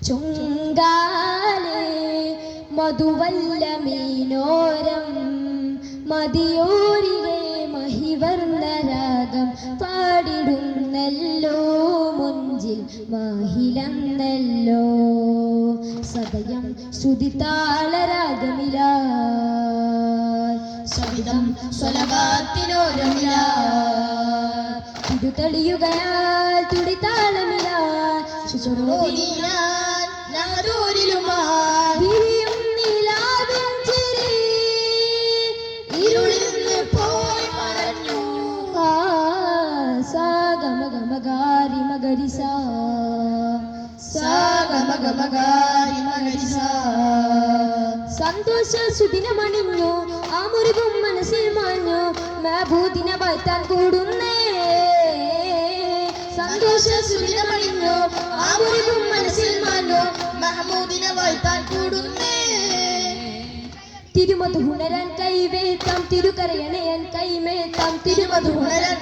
ചുങ്കാലേ മധുവല്ല മീനോരം മതിയോരിലെ മഹിവർണ്ണരാഗം പാടിടുന്നല്ലോ മുഞ്ചിൽ മാഹിലന്നല്ലോ സദയം ശ്രുതിതാളരാഗമില സവിധം സ്വലവാത്തിനോരമില തിരുതെളിയുകയാൽ തുടിതാളമില സന്തോഷ സുദിനമണിഞ്ഞു ആ മുറിവും മനസ്സിൽ മാഞ്ഞു മഹബൂദിന വാഴ്ത്താൻ കൂടുന്നേ സന്തോഷ സുദിനമണിഞ്ഞു ആ മുറിവും മനസ്സിൽ മാഞ്ഞു മഹബൂദിന വാഴ്ത്താൻ കൂടുന്നേ തിരുമധു ഉണരാൻ കൈവേത്താം തിരുകരയണയാൻ കൈമേത്താം തിരുമധു ഉണരാൻ